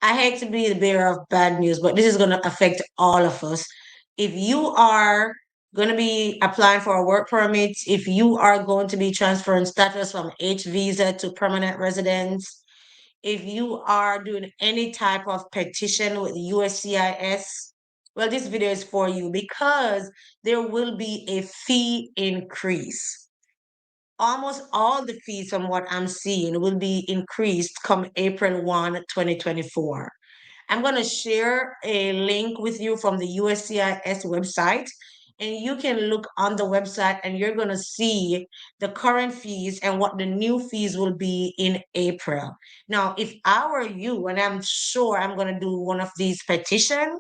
I hate to be the bearer of bad news, but this is going to affect all of us. If you are going to be applying for a work permit, if you are going to be transferring status from H visa to permanent residence, if you are doing any type of petition with USCIS, well, this video is for you because there will be a fee increase. Almost all the fees from what I'm seeing will be increased come April 1, 2024. I'm going to share a link with you from the USCIS website, and you can look on the website and you're going to see the current fees and what the new fees will be in April. Now, if I were you, and I'm sure I'm going to do one of these petitions,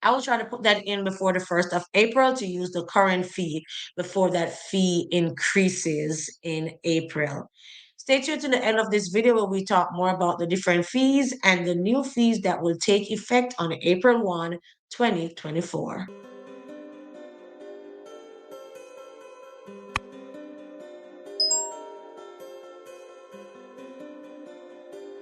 I will try to put that in before the 1st of April to use the current fee before that fee increases in April. Stay tuned to the end of this video where we talk more about the different fees and the new fees that will take effect on April 1, 2024.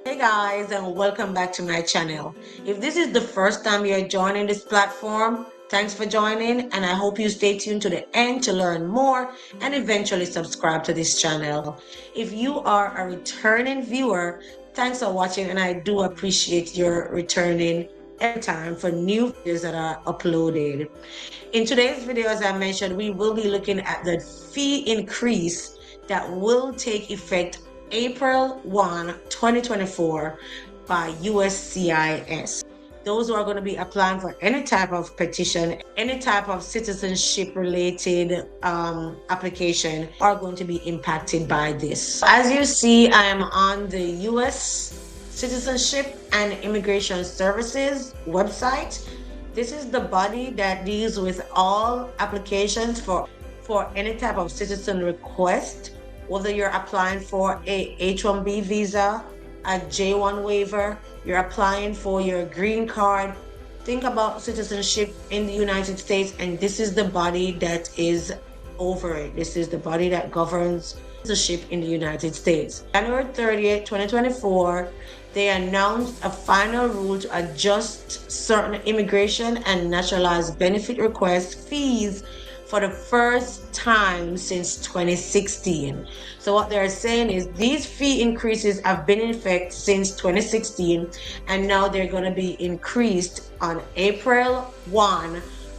Hey guys, and welcome back to my channel. If this is the first time you're joining this platform, thanks for joining, and I hope you stay tuned to the end to learn more and eventually subscribe to this channel. If you are a returning viewer, thanks for watching, and I do appreciate your returning every time for new videos that are uploaded. In today's video, as I mentioned, we will be looking at the fee increase that will take effect April 1, 2024 by USCIS. Those who are going to be applying for any type of petition, any type of citizenship related application are going to be impacted by this. As you see, I am on the US Citizenship and Immigration Services website. This is the body that deals with all applications for any type of citizen request, whether you're applying for a H-1B visa, a J-1 waiver, you're applying for your green card. Think about citizenship in the United States, and this is the body that is over it. This is the body that governs citizenship in the United States. January 30th, 2024, they announced a final rule to adjust certain immigration and naturalized benefit request fees for the first time since 2016. So what they're saying is these fee increases have been in effect since 2016, and now they're going to be increased on April 1,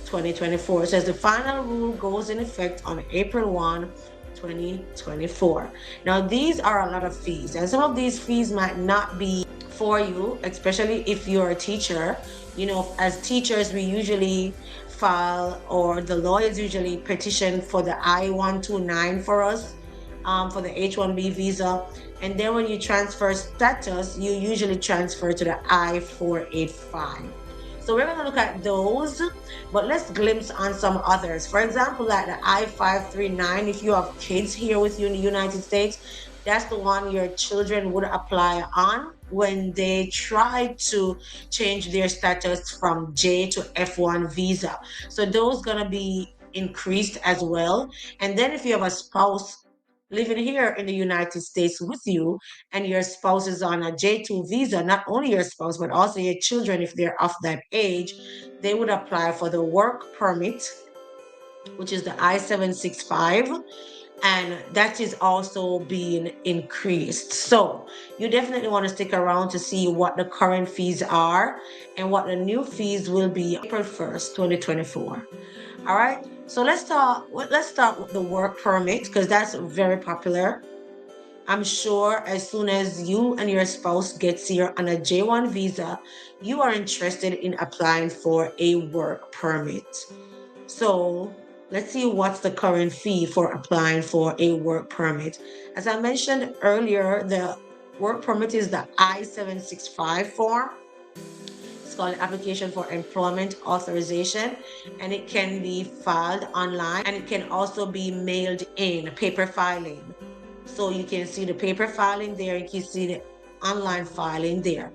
2024. It says the final rule goes in effect on April 1, 2024. Now, these are a lot of fees, and some of these fees might not be for you, especially if you're a teacher. You know, as teachers, we usually file, or the lawyers usually petition for the I-129 for us, for the H-1B visa. And then when you transfer status, you usually transfer to the I-485. So we're going to look at those, but let's glimpse on some others. For example, like the I-539, if you have kids here with you in the United States, that's the one your children would apply on when they try to change their status from J to F1 visa. So those going to be increased as well. And then if you have a spouse living here in the United States with you, and your spouse is on a J2 visa, not only your spouse, but also your children, if they're of that age, they would apply for the work permit, which is the I-765, and that is also being increased. So you definitely want to stick around to see what the current fees are and what the new fees will be April 1st, 2024. All right, so let's start with the work permit, because that's very popular. I'm sure as soon as you and your spouse gets here on a J1 visa, you are interested in applying for a work permit. So let's see what's the current fee for applying for a work permit. As I mentioned earlier, the work permit is the I-765 form. It's called an application for employment authorization, and it can be filed online, and it can also be mailed in, paper filing. So you can see the paper filing there, you can see the online filing there.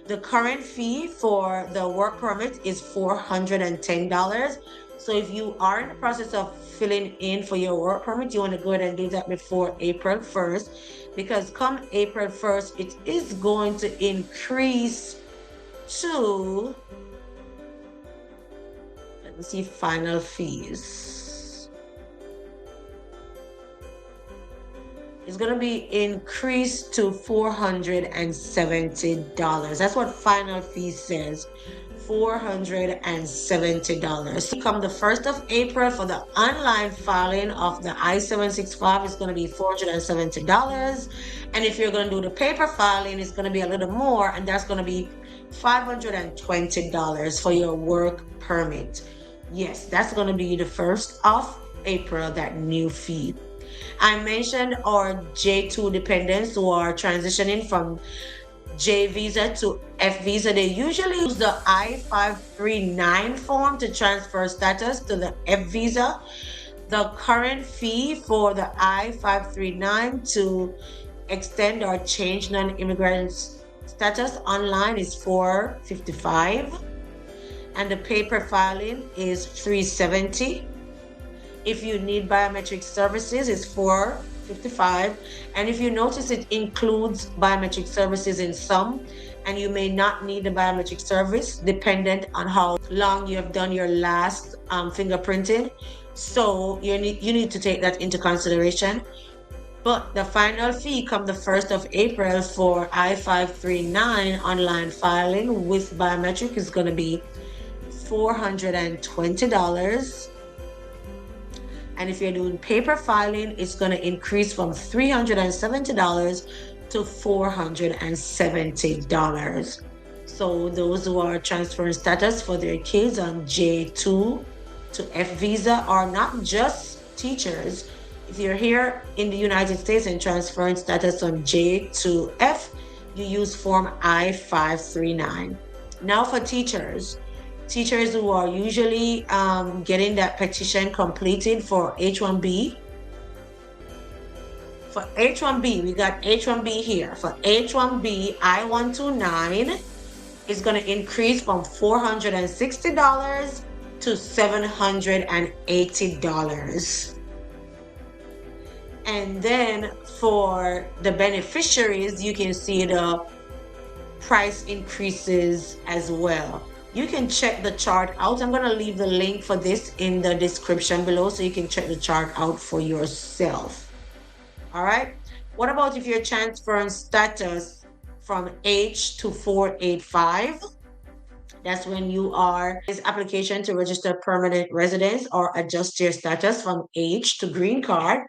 The current fee for the work permit is $410. So if you are in the process of filling in for your work permit, you want to go ahead and do that before April 1st, because come April 1st, it is going to increase to, let me see, final fees. It's going to be increased to $470. That's what final fee says. $470. Come the 1st of April for the online filing of the I-765, it's going to be $470. And if you're going to do the paper filing, it's going to be a little more, and that's going to be $520 for your work permit. Yes, that's going to be the 1st of April, that new fee. I mentioned our J2 dependents who are transitioning from J visa to F visa. They usually use the I-539 form to transfer status to the F visa. The current fee for the I-539 to extend or change non-immigrant status online is $455, and the paper filing is $370. If you need biometric services, it's $455. And if you notice, it includes biometric services in some, and you may not need the biometric service dependent on how long you have done your last fingerprinting. So you need to take that into consideration. But the final fee come the 1st of April for I-539 online filing with biometric is going to be $420. And if you're doing paper filing, it's going to increase from $370 to $470. So those who are transferring status for their kids on J2 to F visa are not just teachers. If you're here in the United States and transferring status on J to F, you use form I-539. Now for teachers who are usually getting that petition completed for H-1B. For H-1B, we got H-1B here. For H-1B, I-129 is going to increase from $460 to $780. And then for the beneficiaries, you can see the price increases as well. You can check the chart out. I'm going to leave the link for this in the description below so you can check the chart out for yourself. All right. What about if you're transferring status from H to 485? That's when you are this application to register permanent residence or adjust your status from H to green card.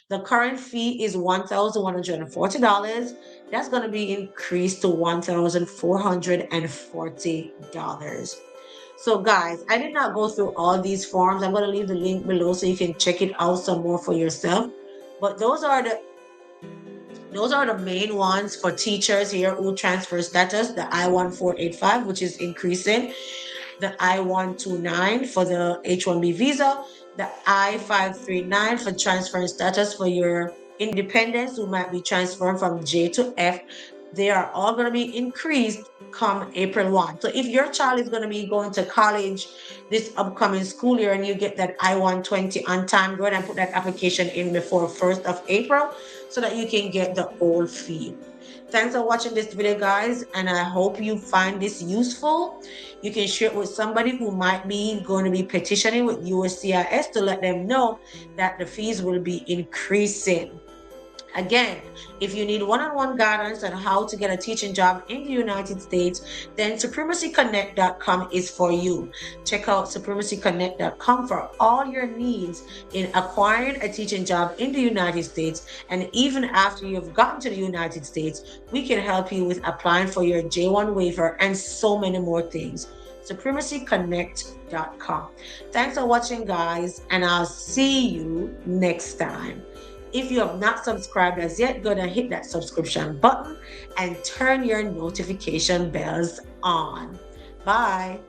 The current fee is $1,140. That's going to be increased to $1,440. So guys, I did not go through all these forms. I'm going to leave the link below so you can check it out some more for yourself. But those are the main ones for teachers here who transfer status. The I-1485, which is increasing. The I-129 for the H-1B visa. The I-539 for transferring status for your independents who might be transferring from J to F. They are all going to be increased come April 1. So if your child is going to be going to college this upcoming school year and you get that I-120 on time, go ahead and put that application in before 1st of April so that you can get the old fee. Thanks for watching this video, guys, and I hope you find this useful. You can share it with somebody who might be going to be petitioning with USCIS to let them know that the fees will be increasing. Again, if you need one-on-one guidance on how to get a teaching job in the United States, then supremacyconnect.com is for you. Check out supremacyconnect.com for all your needs in acquiring a teaching job in the United States. And even after you've gotten to the United States, we can help you with applying for your J1 waiver and so many more things. supremacyconnect.com. Thanks for watching, guys, and I'll see you next time. If you have not subscribed as yet, go ahead and hit that subscription button and turn your notification bells on. Bye.